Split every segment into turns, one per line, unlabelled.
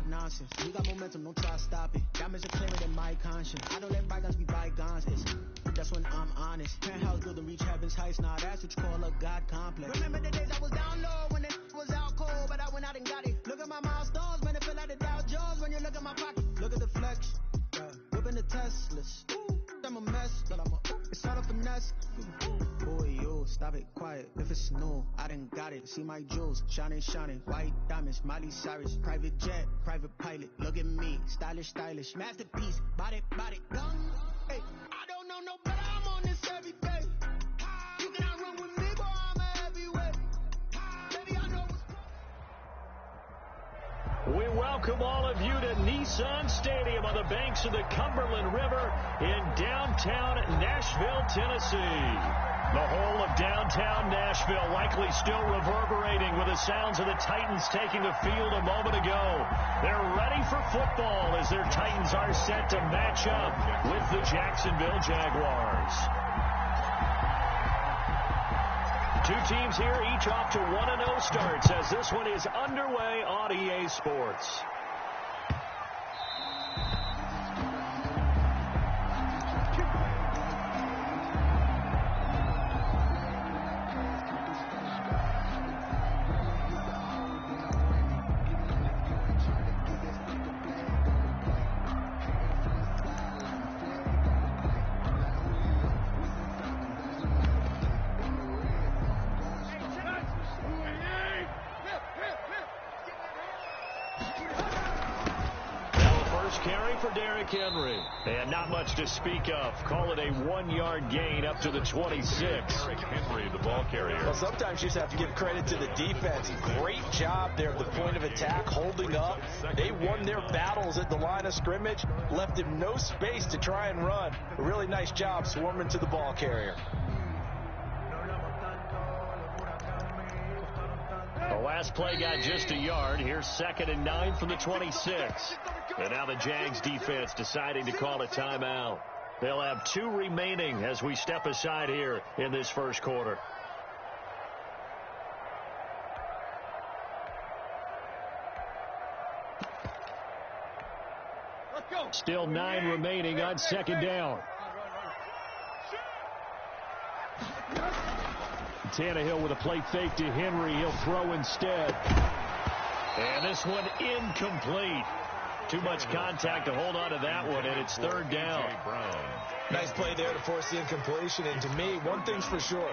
talk nonsense. We got momentum, don't try to stop it. Diamonds are clearer than my conscience. I don't let bygones be bygones. That's when I'm honest. Penthouse building, reach heaven's heights. Nah, that's what you call a God complex. Remember the days I was down low when it was out cold, but I went out and got it. Look at my milestones, man, it feel like the Dow Jones when you look at my pocket. Look at the flex, whipping the Teslas. I'm a mess, but it's all a finesse. Boy, yo, stop it, quiet. If it's new, I done got it. See my jewels, shining, shining. White diamonds, Miley Cyrus. Private jet, private pilot. Look at me, stylish, stylish. Masterpiece, body, gun. Hey, I don't know no better, I'm on this every day. You cannot run with me, boy, I'm a heavyweight. Baby, I know what's
We welcome all of you to Nissan Stadium on the banks of the Cumberland River in downtown Nashville, Tennessee. The whole of downtown Nashville likely still reverberating with the sounds of the Titans taking the field a moment ago. They're ready for football as their Titans are set to match up with the Jacksonville Jaguars. Two teams here, each off to 1-0 starts as this one is underway on EA Sports. Henry. And not much to speak of. Call it a 1-yard gain up to the 26.
Henry, the ball carrier.
Well, sometimes you just have to give credit to the defense. Great job there at the point of attack, holding up. They won their battles at the line of scrimmage, left him no space to try and run. A really nice job swarming to the ball carrier.
The last play got just a yard. Here's 2nd and 9 from the 26. And now the Jags defense deciding to call a timeout. They'll have 2 remaining as we step aside here in this first quarter. Still 9 remaining on 2nd down. Tannehill with a play fake to Henry. He'll throw instead. And this one incomplete. Too much contact to hold on to that one, and it's 3rd down.
Nice play there to force the incompletion. And to me, one thing's for sure.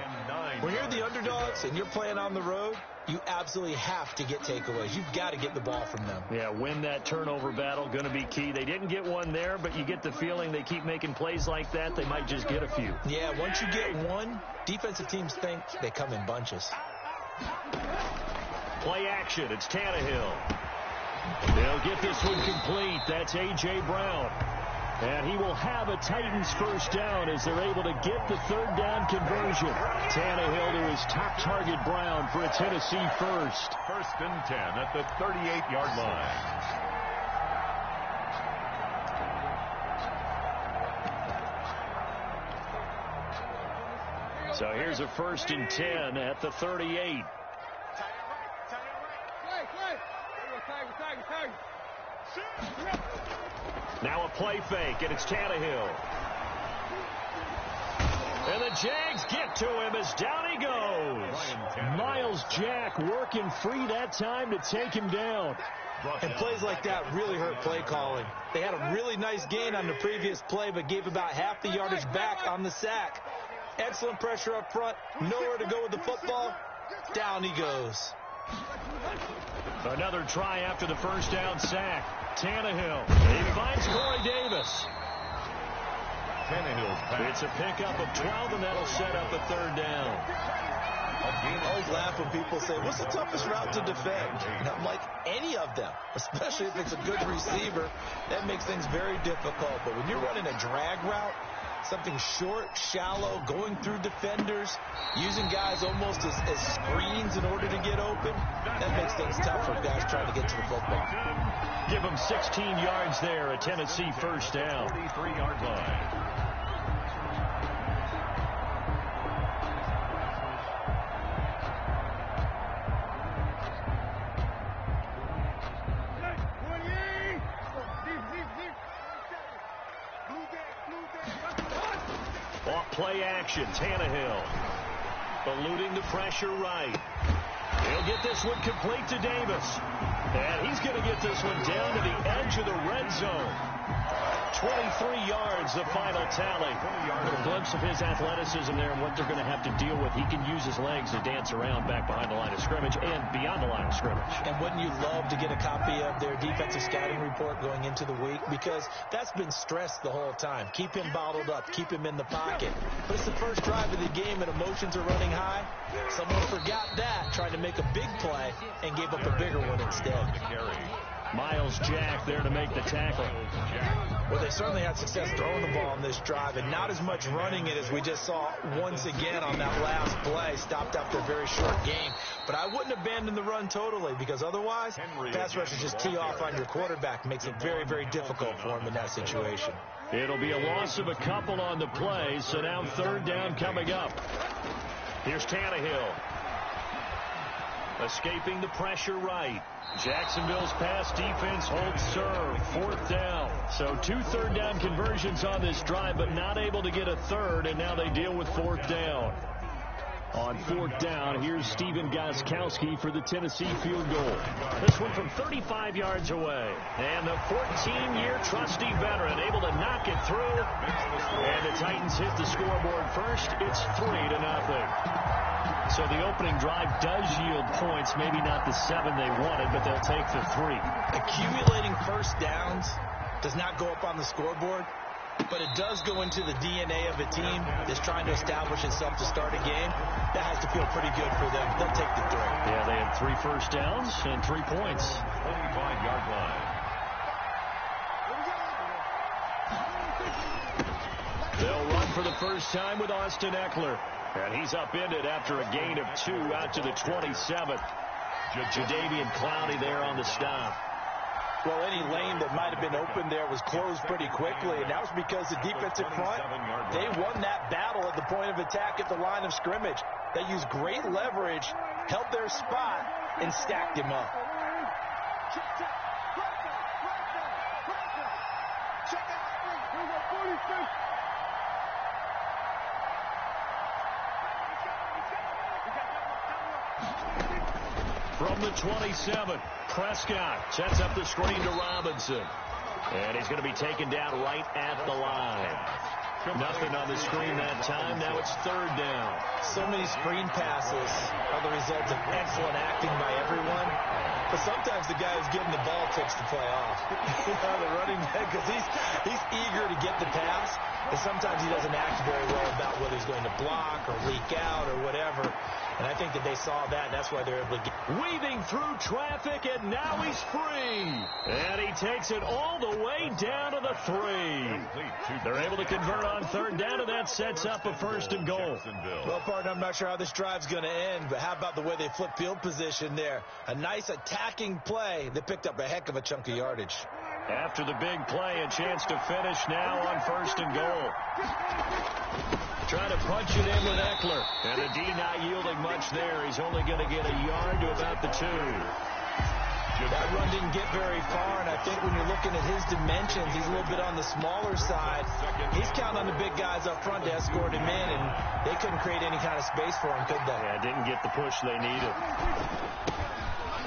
When you're the underdogs and you're playing on the road, you absolutely have to get takeaways. You've got to get the ball from them.
Yeah, win that turnover battle, going to be key. They didn't get one there, but you get the feeling they keep making plays like that, they might just get a few.
Yeah, once you get one, defensive teams think they come in bunches.
Play action. It's Tannehill. They'll get this one complete. That's A.J. Brown. And he will have a Titans first down as they're able to get the 3rd down conversion. Tannehill to his top target, Brown, for a Tennessee first.
1st and 10 at the 38-yard line.
So here's a 1st and 10 at the 38. Now a play fake, and it's Tannehill. And the Jags get to him as down he goes. Miles Jack working free that time to take him down.
And plays like that really hurt play calling. They had a really nice gain on the previous play, but gave about half the yardage back on the sack. Excellent pressure up front. Nowhere to go with the football. Down he goes.
Another try after the first down sack. Tannehill. He finds Corey Davis. It's a pickup of 12, and that'll set up a 3rd down.
I always laugh when people say, what's the toughest route to defend? And I'm like, any of them, especially if it's a good receiver. That makes things very difficult. But when you're running a drag route, something short, shallow, going through defenders, using guys almost as screens in order to get open, that makes things tough for guys trying to get to the football.
Give them 16 yards there, a Tennessee first down.
43-yard line.
Off play action, Tannehill. Eluding the pressure right. He'll get this one complete to Davis. And he's going to get this one down to the edge of the red zone. 23 yards, the final tally. A glimpse of his athleticism there and what they're going to have to deal with. He can use his legs to dance around back behind the line of scrimmage and beyond the line of scrimmage.
And wouldn't you love to get a copy of their defensive scouting report going into the week? Because that's been stressed the whole time. Keep him bottled up. Keep him in the pocket. But it's the first drive of the game and emotions are running high. Someone forgot that, tried to make a big play and gave up a bigger one instead.
Miles Jack there to make the tackle.
Well, they certainly had success throwing the ball on this drive and not as much running it as we just saw once again on that last play. Stopped after a very short game. But I wouldn't abandon the run totally because otherwise, pass rushers just tee off on your quarterback. Makes it very, very difficult for him in that situation.
It'll be a loss of a couple on the play, so now third down coming up. Here's Tannehill. Escaping the pressure right. Jacksonville's pass defense holds serve. Fourth down. So 2 third-down conversions on this drive, but not able to get a third, and now they deal with fourth down. On fourth down, here's Steven Gostkowski for the Tennessee field goal. This one from 35 yards away. And the 14-year trusty veteran able to knock it through. And the Titans hit the scoreboard first. It's 3-0. So the opening drive does yield points, maybe not the 7 they wanted, but they'll take the 3.
Accumulating first downs does not go up on the scoreboard, but it does go into the DNA of a team that's trying to establish itself to start a game. That has to feel pretty good for them. They'll take the 3.
Yeah, they had 3 first downs and 3 points.
25-yard line.
They'll run for the first time with Austin Eckler. And he's upended after a gain of 2 out to the 27th. Jadeveon Clowney there on the stop.
Well, any lane that might have been open there was closed pretty quickly, and that was because the defensive front, they won that battle at the point of attack at the line of scrimmage. They used great leverage, held their spot, and stacked him up.
From the 27, Prescott sets up the screen to Robinson. And he's going to be taken down right at the line. Nothing on the screen that time. Now it's third down.
So many screen passes are the result of excellent acting by everyone. But sometimes the guy who's getting the ball takes the play off. The running back, because he's eager to get the pass. And sometimes he doesn't act very well about whether he's going to block or leak out or whatever. And I think that they saw that. That's why they're able to get.
Weaving through traffic, and now he's free. And he takes it all the way down to the 3. They're able to convert on third down, and that sets up a first and goal.
Well, partner, I'm not sure how this drive's going to end, but how about the way they flip field position there? A nice attacking play. They picked up a heck of a chunk of yardage.
After the big play, a chance to finish now on first and goal. Trying to punch it in with Eckler. And the D not yielding much there. He's only going to get a yard to about the 2.
That run didn't get very far, and I think when you're looking at his dimensions, he's a little bit on the smaller side. He's counting on the big guys up front to escort him in, and they couldn't create any kind of space for him, could they?
Yeah, didn't get the push they needed.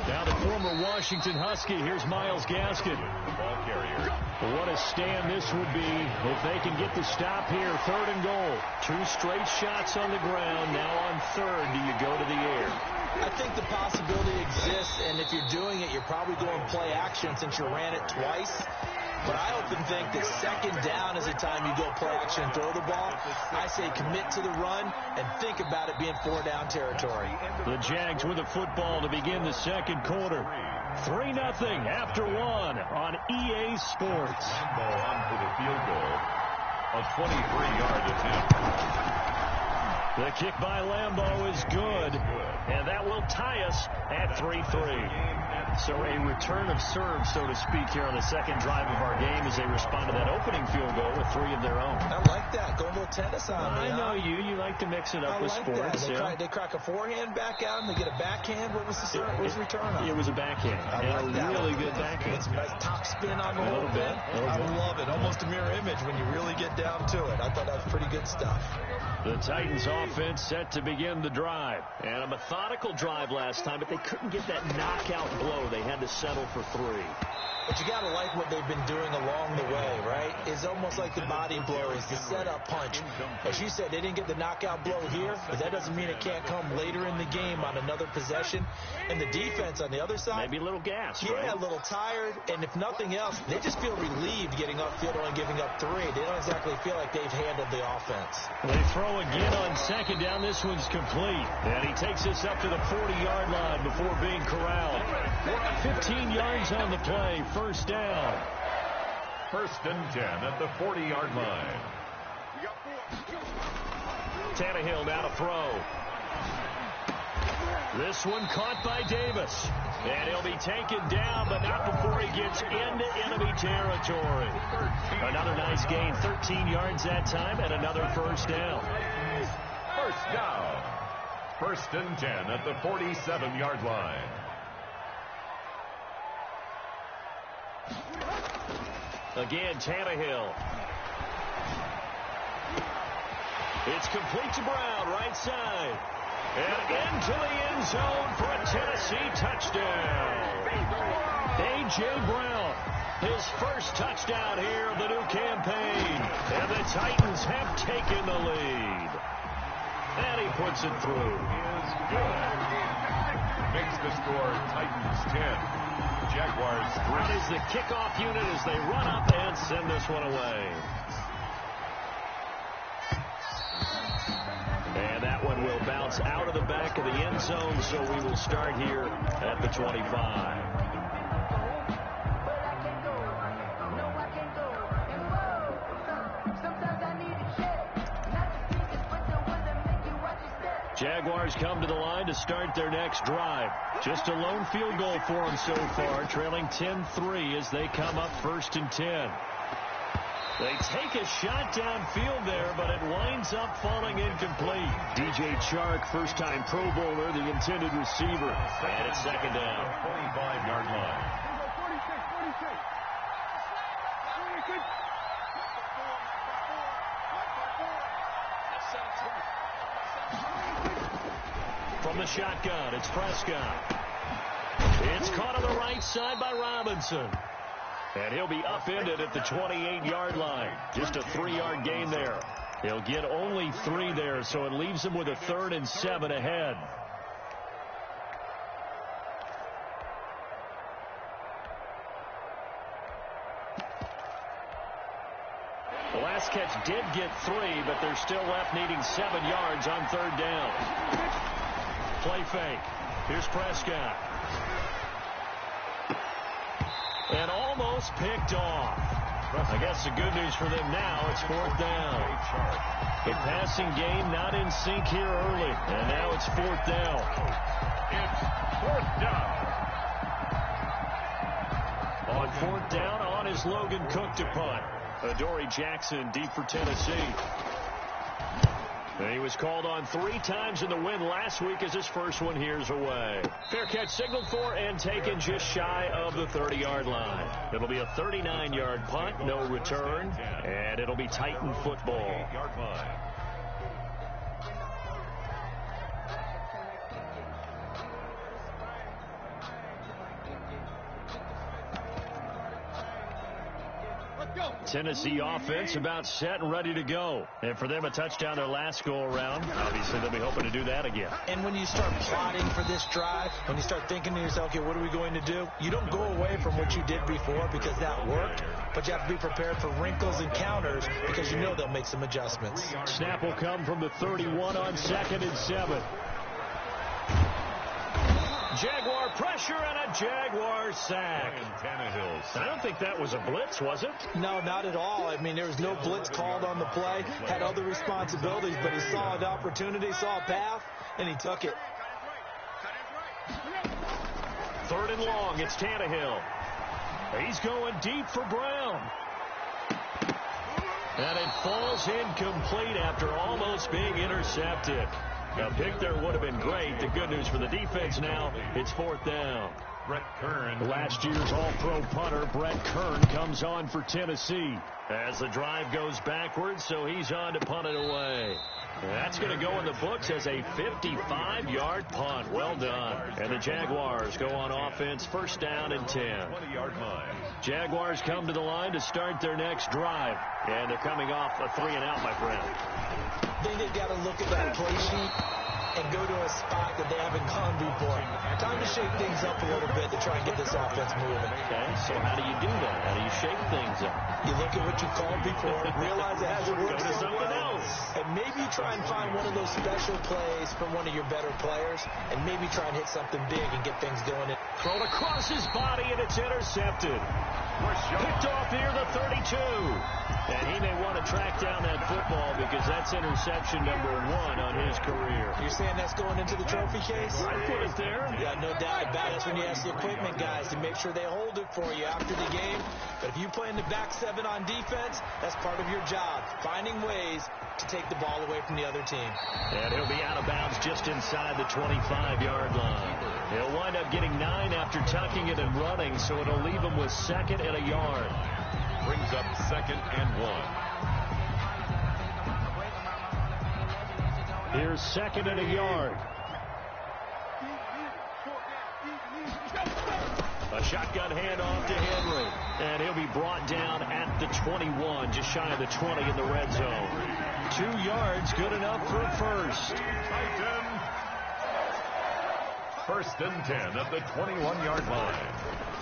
Now the former Washington Husky. Here's Myles Gaskin.
Ball carrier.
What a stand this would be if they can get the stop here. Third and goal. 2 straight shots on the ground. Now on third, do you go to the air?
I think the possibility exists, and if you're doing it, you're probably going play action since you ran it twice. But I often think that second down is the time you go play action and throw the ball. I say commit to the run and think about it being 4-down territory.
The Jags with the football to begin the second quarter. 3-0 after 1 on EA Sports.
Ball on for the field goal. A 23-yard attempt.
The kick by Lambeau is good, and that will tie us at 3-3. So a return of serve, so to speak, here on the second drive of our game as they respond to that opening field goal with 3 of their own.
I like that. Go a little tennis on me.
I know you like to mix it up with sports.
They crack a forehand back out and they get a backhand. What was the return on?
It was a backhand.
I like that.
Really good backhand.
It's nice top box spin on the whole thing. I love it. Almost a mirror image when you really get down to it. I thought that was pretty good stuff.
The Titans offense set to begin the drive. And a methodical drive last time, but they couldn't get that knockout blow. They had to settle for 3.
But you got to like what they've been doing along the way, right? It's almost like the body blows, the setup punch. As you said, they didn't get the knockout blow here, but that doesn't mean it can't come later in the game on another possession. And the defense on the other side,
maybe a little gas,
yeah,
right?
A little tired. And if nothing else, they just feel relieved getting upfield and giving up 3. They don't exactly feel like they've handled the offense.
They throw again on second down. This one's complete. And he takes us up to the 40-yard line before being corralled. 15 yards on the play. First down.
1st and 10 at the 40-yard line.
Tannehill now to throw. This one caught by Davis. And he'll be taken down, but not before he gets into enemy territory. Another nice gain, 13 yards that time, and another first down.
1st down. 1st and 10 at the 47-yard line.
Again, Tannehill. It's complete to Brown, right side. And into the end zone for a Tennessee touchdown. A.J. Brown, his first touchdown here of the new campaign. And the Titans have taken the lead. And he puts it through.
Is good. Makes the score Titans 10. Jaguars 3.
That is the kickoff unit as they run up and send this one away. And that one will bounce out of the back of the end zone, so we will start here at the 25. Jaguars come to the line to start their next drive. Just a lone field goal for them so far, trailing 10-3 as they come up 1st and 10. They take a shot downfield there, but it winds up falling incomplete. DJ Chark, first-time Pro Bowler, the intended receiver. And it's 2nd down.
25-yard line.
From the shotgun, it's Prescott. It's caught on the right side by Robinson. And he'll be upended at the 28-yard line. Just a 3-yard gain there. He'll get only 3 there, so it leaves him with a 3rd and 7 ahead. The last catch did get 3, but they're still left needing 7 yards on 3rd down. Play fake. Here's Prescott. And almost picked off. I guess the good news for them now, it's 4th down. The passing game not in sync here early. And now it's 4th down.
It's 4th down.
On 4th down, on is Logan Cook to punt. Adoree Jackson deep for Tennessee. And he was called on 3 times in the win last week as his first one here's away. Fair catch signaled for and taken just shy of the 30-yard line. It'll be a 39-yard punt, no return, and it'll be Titan football. Tennessee offense about set and ready to go. And for them, a touchdown their last go-around. Obviously, they'll be hoping to do that again.
And when you start plotting for this drive, when you start thinking to yourself, okay, what are we going to do? You don't go away from what you did before because that worked, but you have to be prepared for wrinkles and counters because you know they'll make some adjustments.
Snap will come from the 31 on 2nd and 7. Jaguar pressure and a Jaguar sack. I don't think that was a blitz, was it?
No, not at all. I mean, there was no blitz called on the play. Had other responsibilities, but he saw an opportunity, saw a path, and he took it.
3rd and long. It's Tannehill. He's going deep for Brown. And it falls incomplete after almost being intercepted. A pick there would have been great. The good news for the defense now, it's 4th down.
Brett Kern.
Last year's All-Pro punter, Brett Kern, comes on for Tennessee. As the drive goes backwards, so he's on to punt it away. That's going to go in the books as a 55-yard punt. Well done. And the Jaguars go on offense, first down and 10.
20-yard line.
Jaguars come to the line to start their next drive. And they're coming off a 3-and-out, my friend.
I think they've got to look at that play sheet and go to a spot that they haven't gone before. Time to shake things up a little bit to try and get this offense moving.
Okay, so how do you do that? How do you shake things up?
You look at what you called before, realize it hasn't worked
Go to
so
something
well,
else.
and maybe try and find one of those special plays from one of your better players, and maybe try and hit something big and get things going.
Thrown across his body, and it's intercepted. Picked off near the 32. And he may want to track down that football because that's interception number 1 on his career.
You're saying that's going into the trophy case?
I put it there.
Yeah, no doubt about it. That's when you ask the equipment guys to make sure they hold it for you after the game. But if you play in the back 7 on defense, that's part of your job, finding ways to take the ball away from the other team.
And he'll be out of bounds just inside the 25-yard line. He'll wind up getting 9 after tucking it and running, so it'll leave him with 2nd and a yard.
Brings up 2nd and 1.
Here's 2nd and a yard. A shotgun handoff to Henry. And he'll be brought down at the 21, just shy of the 20 in the red zone. 2 yards, good enough for a first.
Titan. 1st and 10 at the 21-yard line.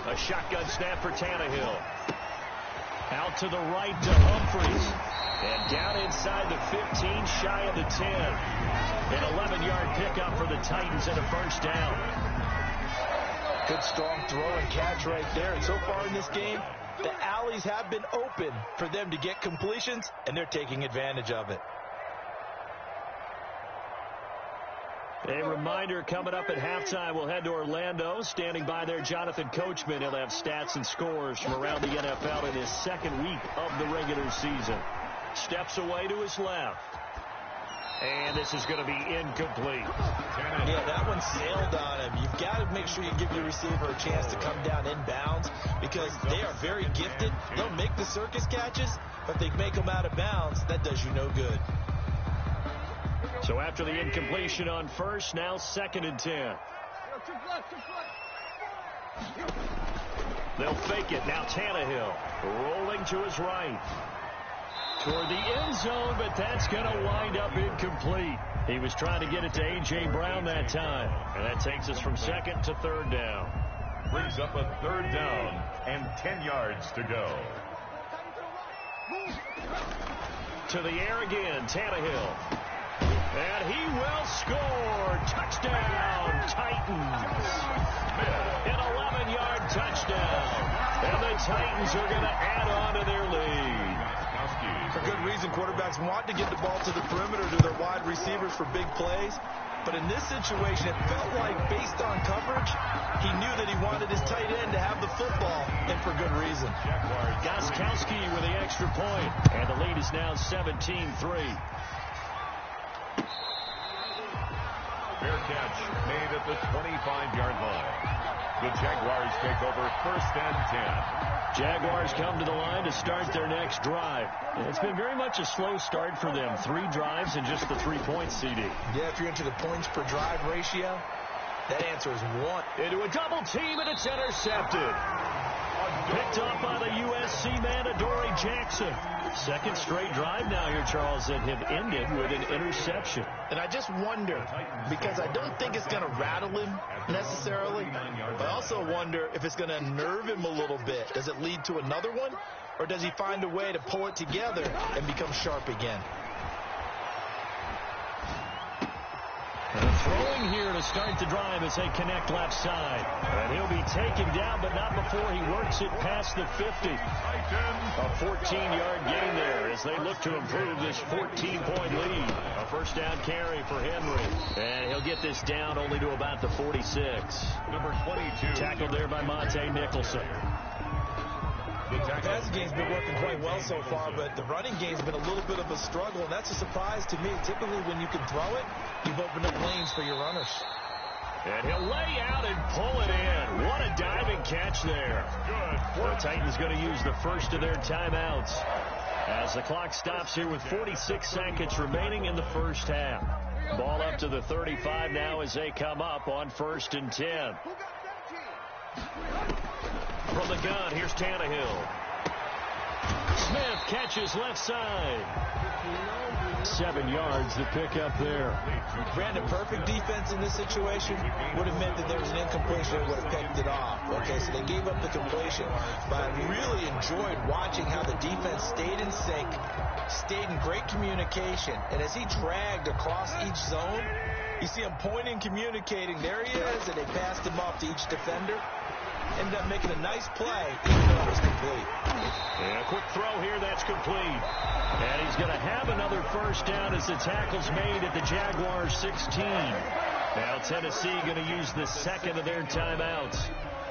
A shotgun snap for Tannehill. Out to the right to Humphries. And down inside the 15, shy of the 10. An 11-yard pickup for the Titans and a first down.
Good strong throw and catch right there. And so far in this game, the alleys have been open for them to get completions, and they're taking advantage of it.
A reminder, coming up at halftime, we'll head to Orlando. Standing by there, Jonathan Coachman. He'll have stats and scores from around the NFL in his 2nd week of the regular season. Steps away to his left. And this is going to be incomplete.
Yeah, that one sailed on him. You've got to make sure you give your receiver a chance to come down inbounds because they are very gifted. They'll make the circus catches, but if they make them out of bounds, that does you no good.
So after the incompletion on first, now 2nd and 10. They'll fake it. Now Tannehill rolling to his right. Toward the end zone, but that's going to wind up incomplete. He was trying to get it to A.J. Brown that time. And that takes us from 2nd to 3rd down.
Brings up a 3rd down and 10 yards to go.
To the air again, Tannehill. And he will score. Touchdown, Titans. An 11-yard touchdown. And the Titans are going to add on to their lead.
For good reason, quarterbacks want to get the ball to the perimeter to their wide receivers for big plays. But in this situation, it felt like based on coverage, he knew that he wanted his tight end to have the football, and for good reason.
Gostkowski with the extra point, and the lead is now 17-3.
Fair catch made at the 25-yard line. The Jaguars take over 1st and 10.
Jaguars come to the line to start their next drive. It's been very much a slow start for them. 3 drives and just the 3 points, CD.
Yeah, if you're into the points per drive ratio, that answer is 1.
Into a double team, and it's intercepted. Picked up by the USC man, Adoree Jackson. 2nd straight drive now here, Charles, that have ended with an interception.
And I just wonder, because I don't think it's going to rattle him necessarily, but I also wonder if it's going to nerve him a little bit. Does it lead to another one, or does he find a way to pull it together and become sharp again?
And throwing here to start the drive as they connect left side. And he'll be taken down, but not before he works it past the 50. A 14-yard gain there as they look to improve this 14-point lead. A first down carry for Henry. And he'll get this down only to about the 46.
Number 22.
Tackled there by Monte Nicholson.
The passing game's been working quite well so far, but the running game's been a little bit of a struggle, and that's a surprise to me. Typically, when you can throw it, you've opened up lanes for your runners.
And he'll lay out and pull it in. What a diving catch there. The Titans going to use the first of their timeouts as the clock stops here with 46 seconds remaining in the first half. Ball up to the 35 now as they come up on 1st and 10. From the gun, here's Tannehill. Smith catches left side. 7 yards to pick up there.
Brandon, perfect defense in this situation would have meant that there was an incompletion that would have picked it off. Okay, so they gave up the completion. But I really enjoyed watching how the defense stayed in sync, stayed in great communication. And as he dragged across each zone, you see him pointing, communicating. There he is, and they passed him off to each defender. Ended up making a nice play, even though it was complete.
And a quick throw here, that's complete. And he's going to have another first down as the tackle's made at the Jaguars 16. Now Tennessee going to use the second of their timeouts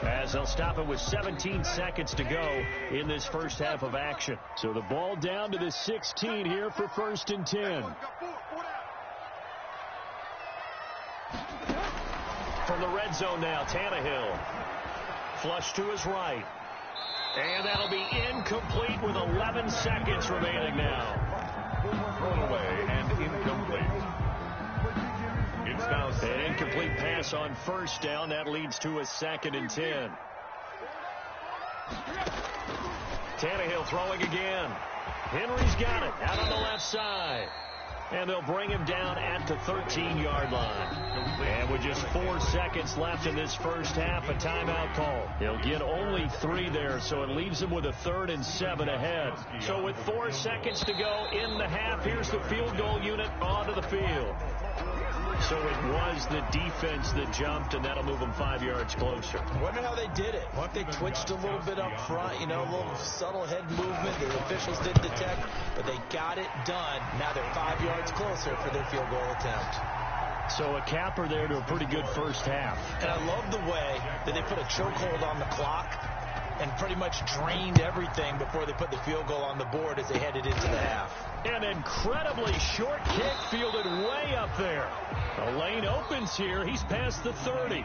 as they'll stop it with 17 seconds to go in this first half of action. So the ball down to the 16 here for 1st and 10. From the red zone now, Tannehill. Flush to his right. And that'll be incomplete with 11 seconds remaining now.
Thrown away and incomplete. It's now
an incomplete pass on first down. That leads to a 2nd and 10. Tannehill throwing again. Henry's got it out on the left side. And they'll bring him down at the 13-yard line. And with just 4 seconds left in this first half, a timeout call. He'll get only 3 there, so it leaves him with a 3rd and 7 ahead. So with 4 seconds to go in the half, here's the field goal unit onto the field. So it was the defense that jumped, and that'll move them 5 yards closer.
I wonder how they did it. What if they twitched a little bit up front, you know, a little subtle head movement the officials didn't detect, but they got it done. Now they're 5 yards closer for their field goal attempt.
So a capper there to a pretty good first half.
And I love the way that they put a chokehold on the clock and pretty much drained everything before they put the field goal on the board as they headed into the half.
An incredibly short kick fielded way up there. The lane opens here. He's past the 30.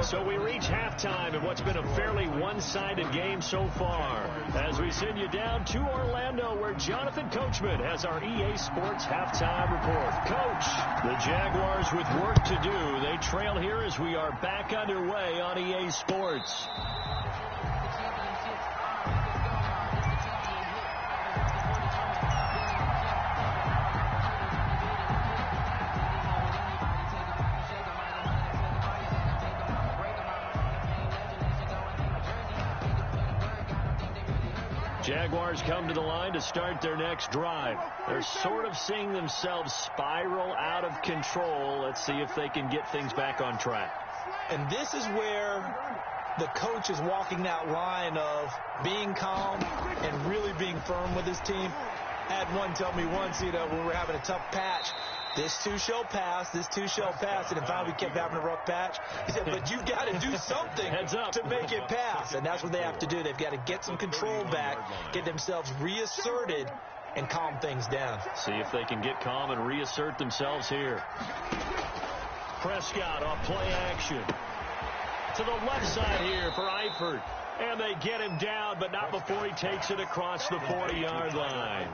So we reach halftime in what's been a fairly one-sided game so far. As we send you down to Orlando, where Jonathan Coachman has our EA Sports halftime report. Coach, the Jaguars with work to do. They trail here as we are back underway on EA Sports. Jaguars come to the line to start their next drive. They're sort of seeing themselves spiral out of control. Let's see if they can get things back on track.
And this is where the coach is walking that line of being calm and really being firm with his team. I had one tell me once, you know, when we were having a tough patch, this too shall pass, this too shall pass. And in fact, we kept having a rough patch. He said, but you got to do something to make it pass. And that's what they have to do. They've got to get some control back, get themselves reasserted, and calm things down.
See if they can get calm and reassert themselves here. Prescott off play action. To the left side here for Eifert. And they get him down, but not before he takes it across the 40-yard line.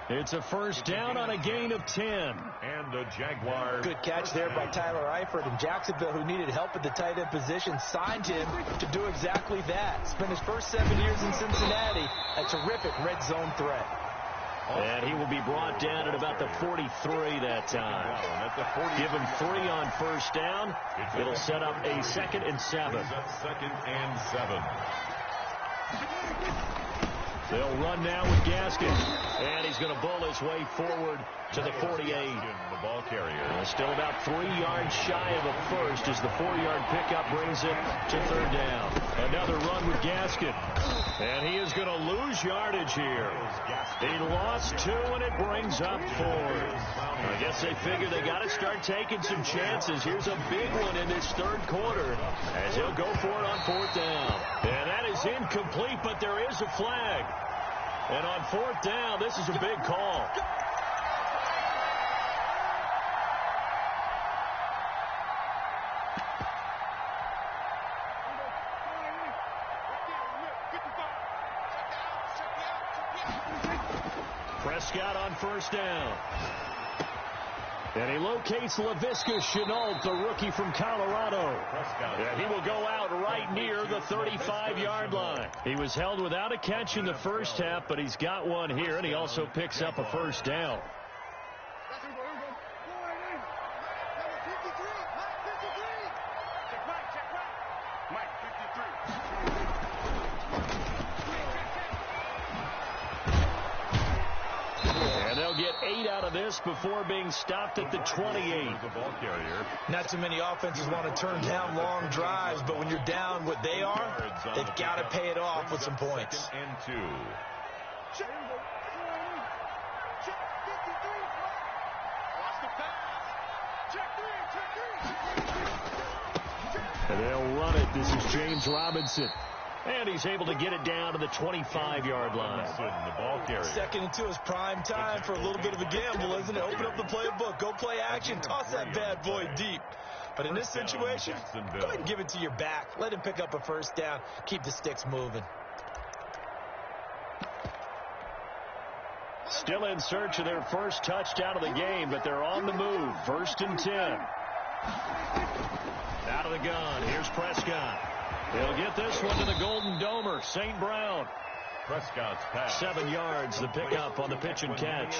It's a first down on a gain of 10.
And the Jaguars.
Good catch there by Tyler Eifert. And Jacksonville, who needed help at the tight end position, signed him to do exactly that. Spent his first 7 years in Cincinnati. A terrific red zone threat.
And he will be brought down at about the 43 that time. Give him 3 on first down. It'll set up a 2nd and 7.
2nd and 7.
They'll run now with Gaskin. And he's going to bull his way forward to the 48.
The ball carrier.
Still about 3 yards shy of a first as the 4-yard pickup brings it to 3rd down. Another run with Gaskin. And he is going to lose yardage here. He lost 2, and it brings up 4. I guess they figure they got to start taking some chances. Here's a big one in this 3rd quarter as he'll go for it on 4th down. And that is incomplete, but there is a flag. And on 4th down, this is a big call. Prescott on first down. And he locates LaVisca Chenault, the rookie from Colorado. And he will go out right near the 35-yard line. He was held without a catch in the first half, but he's got one here, and he also picks up a first down. They'll get 8 out of this before being stopped at the 28.
Not too many offenses want to turn down long drives, but when you're down what they are, they've got to pay it off with some points.
And they'll run it. This is James Robinson. And he's able to get it down to the 25-yard line.
Second and 2 is prime time for a little bit of a gamble, isn't it? Open up the playbook. Go play action. Toss that bad boy deep. But in this situation, go ahead and give it to your back. Let him pick up a first down. Keep the sticks moving.
Still in search of their first touchdown of the game, but they're on the move. 1st and 10. Out of the gun. Here's Prescott. He'll get this one to the Golden Domer, St. Brown.
Prescott's pass.
7 yards, the pickup on the pitch and catch.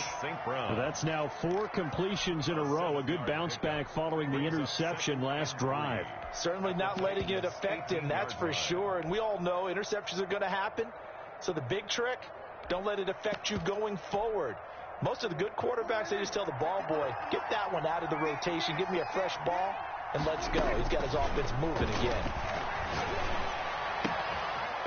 That's now 4 completions in a row. A good bounce back following the interception last drive.
Certainly not letting it affect him, that's for sure. And we all know interceptions are going to happen. So the big trick, don't let it affect you going forward. Most of the good quarterbacks, they just tell the ball boy, get that one out of the rotation, give me a fresh ball, and let's go. He's got his offense moving again.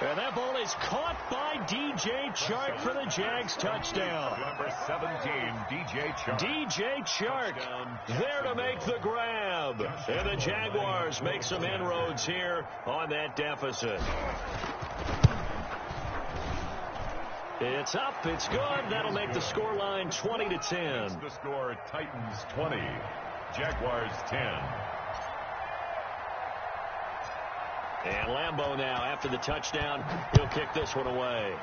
And that ball is caught by DJ Chark for the Jags touchdown.
Number 17, DJ Chark.
DJ Chark there to make the grab. And the Jaguars make some inroads here on that deficit. It's up. It's good. That'll make the scoreline 20-10.
The score, Titans 20, Jaguars 10.
And Lambeau now, after the touchdown, he'll kick this one away.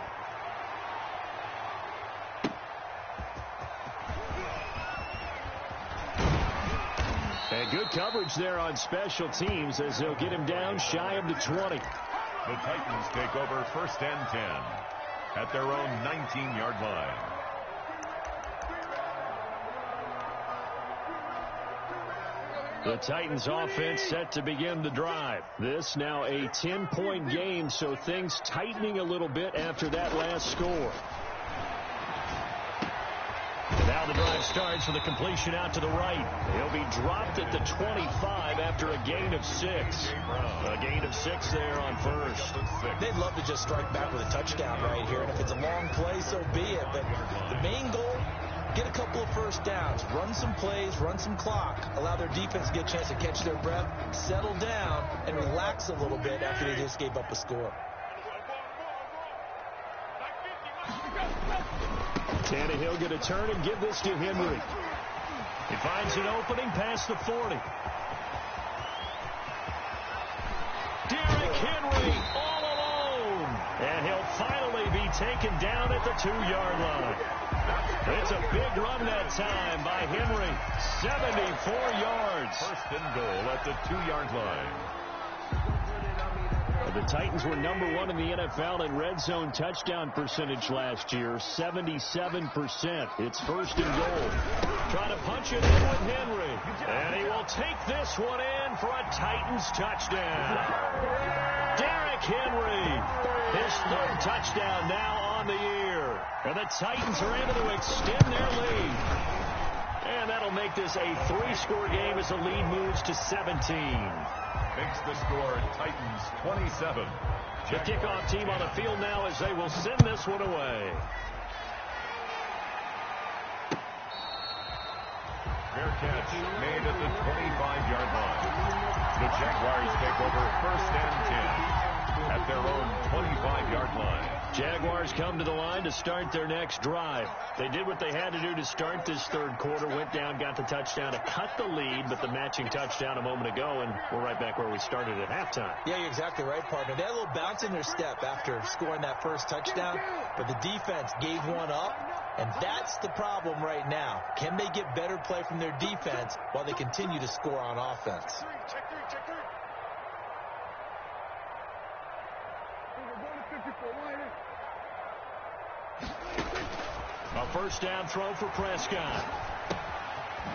And good coverage there on special teams as they'll get him down shy of the 20.
The Titans take over 1st and 10 at their own 19-yard line.
The Titans offense set to begin the drive. This now a 10-point game, so things tightening a little bit after that last score. Now the drive starts with a completion out to the right. He'll be dropped at the 25 after a gain of 6. A gain of 6 there on first.
They'd love to just strike back with a touchdown right here, and if it's a long play, so be it. But the main goal, get a couple of first downs, run some plays, run some clock, allow their defense to get a chance to catch their breath, settle down, and relax a little bit after they just gave up a score.
Tannehill going to turn and give this to Henry. He finds an opening past the 40. Derrick Henry all alone. And he'll finally be taken down at the 2-yard line. It's a big run that time by Henry. 74 yards.
1st and goal at the 2-yard line.
The Titans were number 1 in the NFL in red zone touchdown percentage last year, 77%. It's 1st and goal. Trying to punch it in with Henry. And he will take this one in for a Titans touchdown. Derrick Henry, his 3rd touchdown now on the year. And the Titans are able to extend their lead. And that'll make this a 3-score game as the lead moves to 17.
Makes the score Titans 27.
The kickoff team on the field now as they will send this one away.
Fair catch made at the 25-yard line. The Jaguars take over 1st and 10 at their own 25-yard line.
Jaguars come to the line to start their next drive. They did what they had to do to start this third quarter, went down, got the touchdown to cut the lead, but the matching touchdown a moment ago, and we're right back where we started at halftime.
Yeah, you're exactly right, partner. They had a little bounce in their step after scoring that first touchdown, but the defense gave one up, and that's the problem right now. Can they get better play from their defense while they continue to score on offense?
A first down throw for Prescott.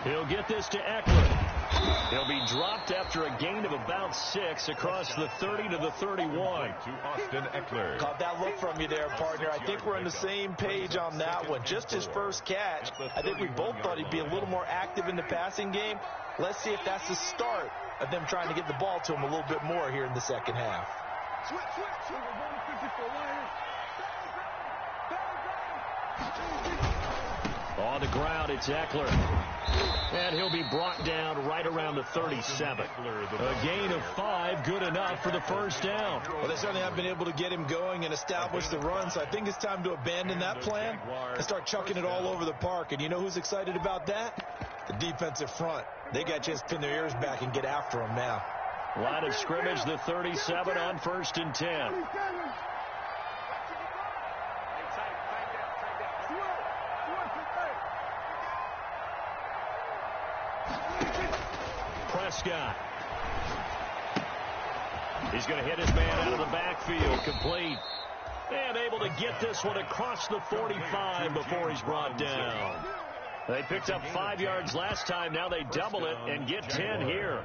He'll get this to Eckler. He'll be dropped after a gain of about 6 across the 30 to the 31.
To Austin Eckler.
Caught that look from you there, partner. I think we're on the same page on that one. Just his first catch. I think we both thought he'd be a little more active in the passing game. Let's see if that's the start of them trying to get the ball to him a little bit more here in the second half.
On the ground, it's Eckler. And he'll be brought down right around the 37. A gain of 5, good enough for the first down.
Well, they certainly have been able to get him going and establish the run, so I think it's time to abandon that plan and start chucking it all over the park. And you know who's excited about that? The defensive front. They got a chance to pin their ears back and get after him now.
Line of scrimmage, the 37 on 1st and 10. Prescott. He's going to hit his man out of the backfield. Complete. And able to get this one across the 45 before he's brought down. They picked up 5 yards last time. Now they double it and get 10 here.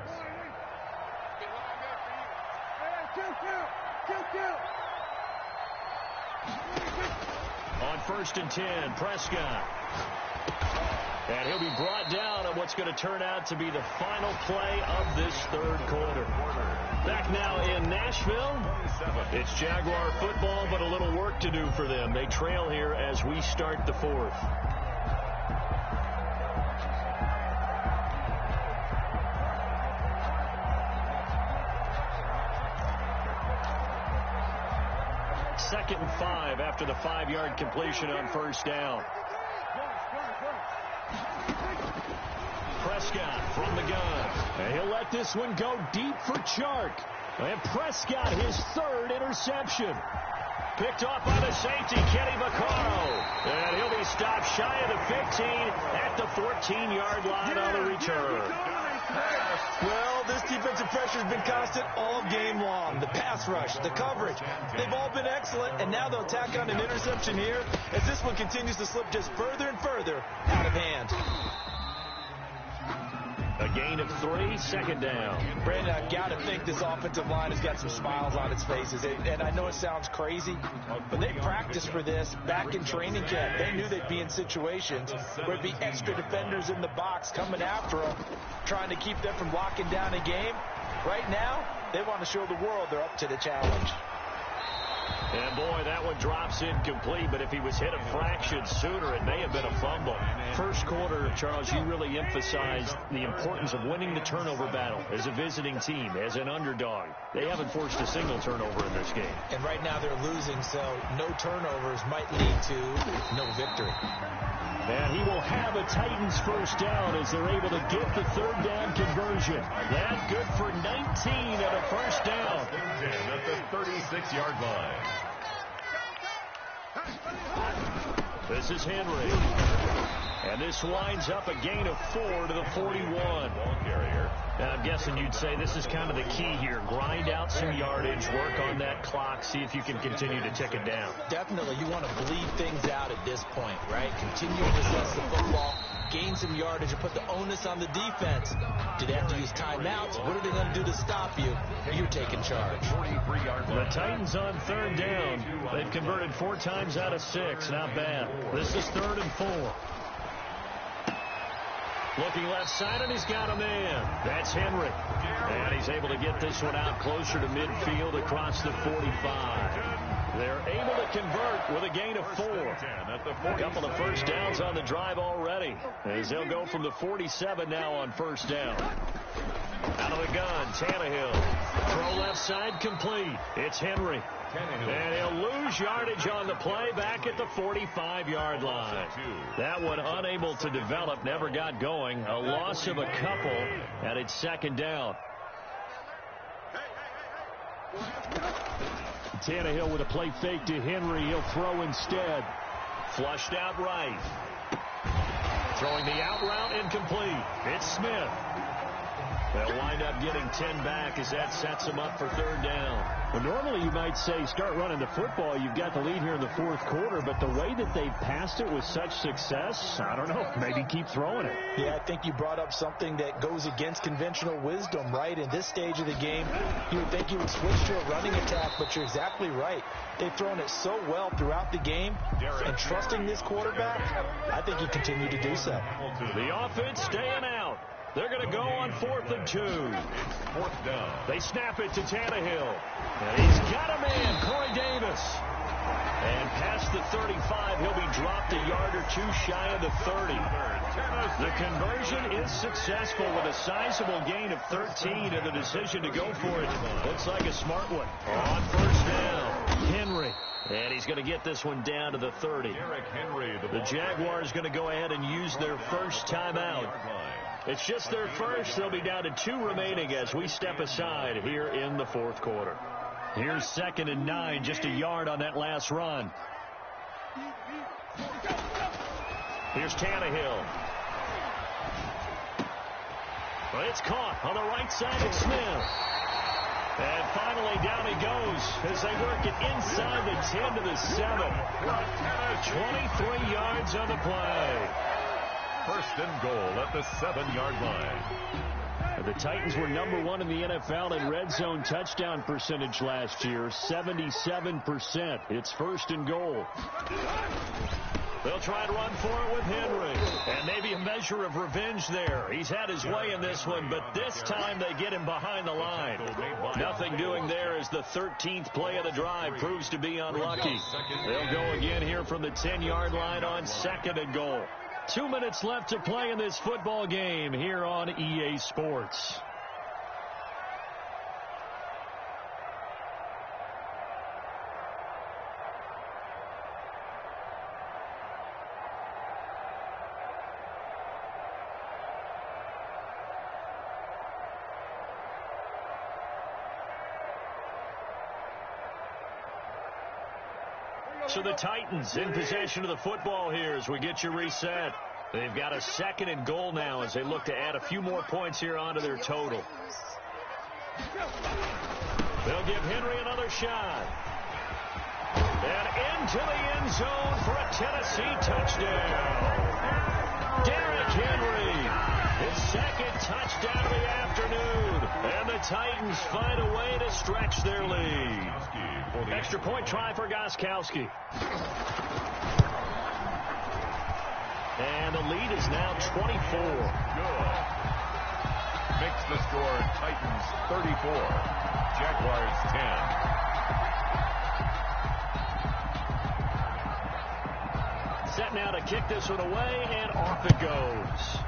On 1st and 10, Prescott. And he'll be brought down on what's going to turn out to be the final play of this third quarter. Back now in Nashville. It's Jaguar football, but a little work to do for them. They trail here as we start the fourth. Second and 5 after the 5-yard completion on first down. Prescott from the gun. And he'll let this one go deep for Chark. And Prescott, his 3rd interception. Picked off by the safety, Kenny Vaccaro. And he'll be stopped shy of the 15 at the 14-yard line on the return.
Well, this defensive pressure has been constant all game long. The pass rush, the coverage, they've all been excellent, and now they'll tack on an interception here as this one continues to slip just further and further out of hand.
A gain of 3, second down.
Brandon, I've got to think this offensive line has got some smiles on its faces. And I know it sounds crazy, but they practiced for this back in training camp. They knew they'd be in situations where there'd be extra defenders in the box coming after them, trying to keep them from locking down a game. Right now, they want to show the world they're up to the challenge.
And boy, that one drops incomplete, but if he was hit a fraction sooner, it may have been a fumble. First quarter, Charles, you really emphasized the importance of winning the turnover battle as a visiting team, as an underdog. They haven't forced a single turnover in this game.
And right now they're losing, so no turnovers might lead to no victory.
And he will have a Titans first down as they're able to get the 3rd down conversion. That good for 19 and a first down.
At the 36-yard line.
This is Henry. And this winds up a gain of 4 to the 41.
Ball carrier.
And I'm guessing you'd say this is kind of the key here. Grind out some yardage, work on that clock, see if you can continue to tick it down.
Definitely, you want to bleed things out at this point, right? Continue to possess the football, gain some yardage, and put the onus on the defense. Do they have to use timeouts? What are they going to do to stop you? You're taking charge.
The Titans on 3rd down. They've converted 4 times out of 6. Not bad. This is 3rd and 4. Looking left side, and he's got a man. That's Henry. And he's able to get this one out closer to midfield across the 45. They're able to convert with a gain of 4. A couple of first downs on the drive already, as they'll go from the 47 now on first down. Out of the gun, Tannehill. Throw left side complete. It's Henry. And he'll lose yardage on the play back at the 45-yard line. That one unable to develop, never got going. A loss of a couple, and it's second down. Tannehill with a play fake to Henry. He'll throw instead. Flushed out right. Throwing the out route incomplete. It's Smith. They'll wind up getting 10 back as that sets them up for third down. Well, normally you might say start running the football. You've got the lead here in the fourth quarter, but the way that they've passed it with such success, I don't know, maybe keep throwing it.
Yeah, I think you brought up something that goes against conventional wisdom, right? In this stage of the game, you would think you would switch to a running attack, but you're exactly right. They've thrown it so well throughout the game, and trusting this quarterback, I think you continue to do so.
The offense staying out. They're going to go on 4th and 2.
It's fourth down.
They snap it to Tannehill. And he's got a man, Corey Davis. And past the 35, he'll be dropped a yard or two shy of the 30. The conversion is successful with a sizable gain of 13, and the decision to go for it looks like a smart one. On first down, Henry. And he's going to get this one down to the 30. The Jaguars going to go ahead and use their first timeout. It's just their first. They'll be down to 2 remaining as we step aside here in the fourth quarter. Here's 2nd and 9, just a yard on that last run. Here's Tannehill. But it's caught on the right side of Smith. And finally down he goes as they work it inside the 10 to the 7. 23 yards on the play.
First and goal at the 7-yard line.
The Titans were number 1 in the NFL in red zone touchdown percentage last year, 77%. It's first and goal. They'll try and run for it with Henry. And maybe a measure of revenge there. He's had his way in this one, but this time they get him behind the line. Nothing doing there as the 13th play of the drive proves to be unlucky. They'll go again here from the 10-yard line on 2nd and goal. 2 minutes left to play in this football game here on EA Sports. So the Titans in possession of the football here as we get you reset. They've got a 2nd and goal now as they look to add a few more points here onto their total. They'll give Henry another shot. And into the end zone for a Tennessee touchdown. Derrick Henry, his 2nd touchdown of the afternoon. And the Titans find a way to stretch their lead. Extra point try for Gostkowski. And the lead is now 24.
Good. Makes the score Titans 34, Jaguars 10.
Set now to kick this one away, and off it goes.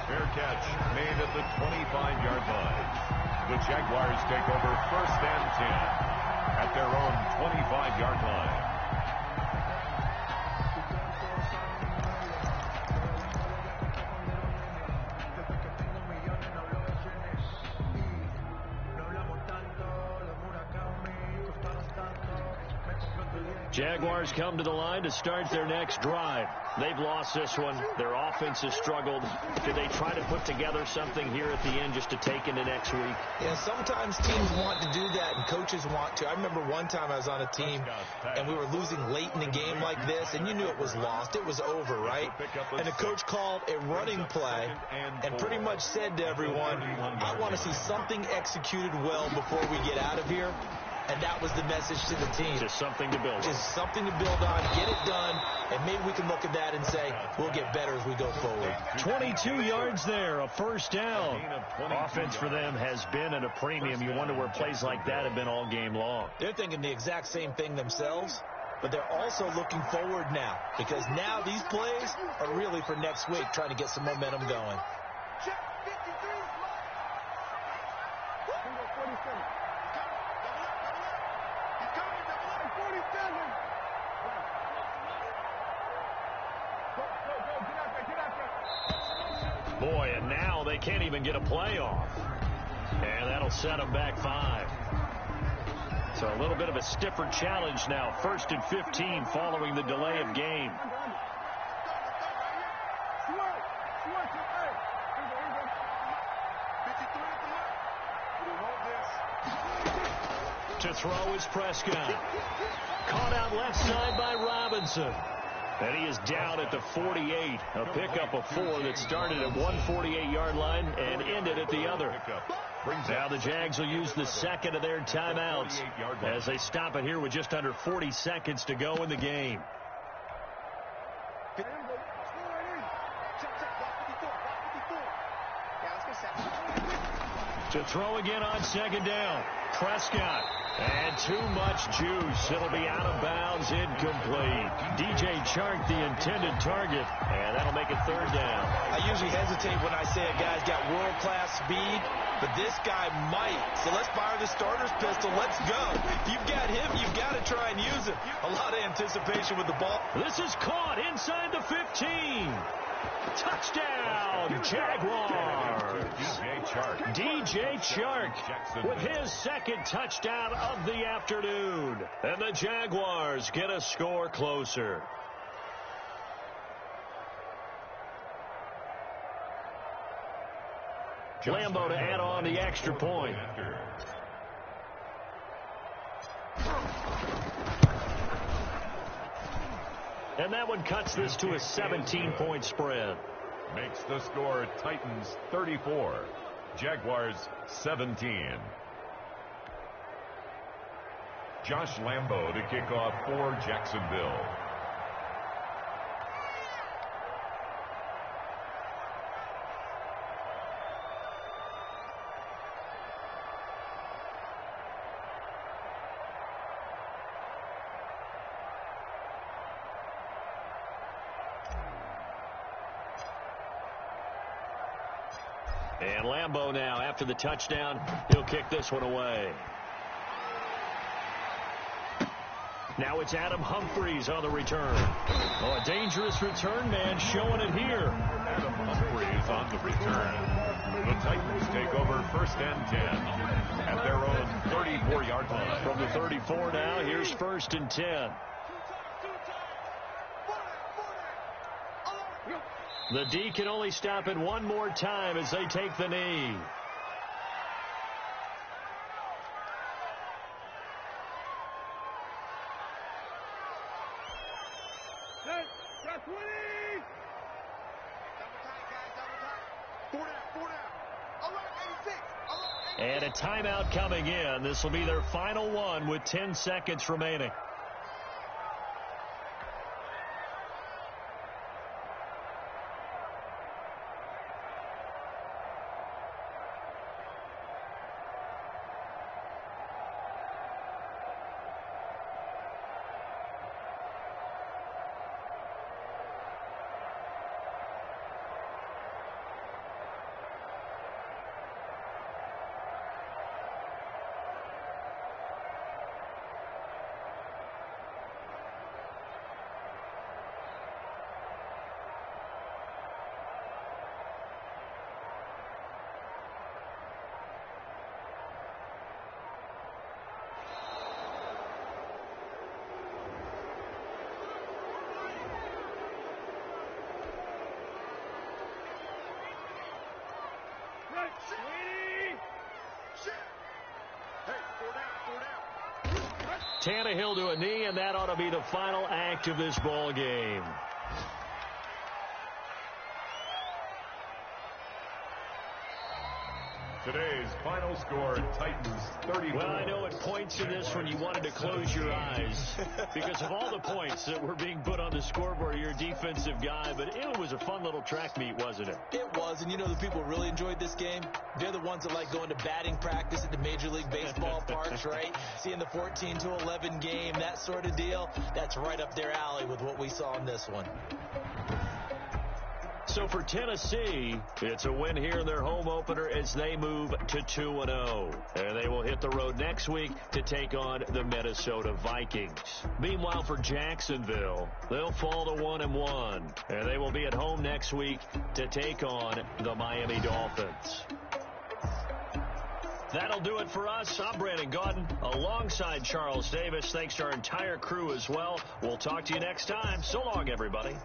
Fair catch made at the 25-yard line. The Jaguars take over 1st and 10 at their own 25-yard line.
Jaguars come to the line to start their next drive. They've lost this one. Their offense has struggled. Do they try to put together something here at the end just to take into next week?
Yeah, sometimes teams want to do that and coaches want to. I remember one time I was on a team and we were losing late in the game like this, and you knew it was lost. It was over, right? And the coach called a running play and pretty much said to everyone, I want to see something executed well before we get out of here. and that was the message to the team.
Just something to build on.
Just something to build on, get it done, and maybe we can look at that and say, we'll get better as we go forward.
22 yards there, a first down. Offense for them has been at a premium. You wonder where plays like that have been all game long.
They're thinking the exact same thing themselves, but they're also looking forward now, because now these plays are really for next week, trying to get some momentum going.
Boy, and now they can't even get a play off. And that'll set them back 5. So a little bit of a stiffer challenge now. 1st and 15 following the delay of game. To throw is Prescott. Caught out left side by Robinson. And he is down at the 48. A pickup of 4 that started at 148-yard line and ended at the other. Now the Jags will use the second of their timeouts as they stop it here with just under 40 seconds to go in the game. To throw again on second down. Prescott. And too much juice. It'll be out of bounds, incomplete. DJ Chark, the intended target, and that'll make it 3rd down.
I usually hesitate when I say a guy's got world-class speed, but this guy might. So let's fire the starter's pistol. Let's go. If you've got him, you've got to try and use him. A lot of anticipation with the ball.
This is caught inside the 15. Touchdown, Jaguars. DJ Chark with his second touchdown of the afternoon. And the Jaguars get a score closer. Lambo to add on the extra point. And that one cuts this to a 17-point spread.
Makes the score Titans 34, Jaguars 17. Josh Lambo to kick off for Jacksonville.
And Lambo now, after the touchdown, he'll kick this one away. Now it's Adam Humphries on the return. Oh, a dangerous return man showing it here.
Adam Humphries on the return. The Titans take over 1st and 10 at their own 34-yard line.
From the 34 now, here's 1st and 10. The D can only stop it one more time as they take the knee. And a timeout coming in. This will be their final one with 10 seconds remaining. Tannehill to a knee, and that ought to be the final act of this ball game.
Today's final score, Titans 34.
Well, I know at points in this when you wanted to close your eyes because of all the points that were being put on the scoreboard. You're a defensive guy, but it was a fun little track meet, wasn't it?
It was, and you know the people who really enjoyed this game? They're the ones that like going to batting practice at the Major League Baseball parks, right? Seeing the 14-11 game, that sort of deal, that's right up their alley with what we saw in this one.
So for Tennessee, it's a win here in their home opener as they move to 2-0. And they will hit the road next week to take on the Minnesota Vikings. Meanwhile, for Jacksonville, they'll fall to 1-1. And they will be at home next week to take on the Miami Dolphins. That'll do it for us. I'm Brandon Gaudin alongside Charles Davis. Thanks to our entire crew as well. We'll talk to you next time. So long, everybody.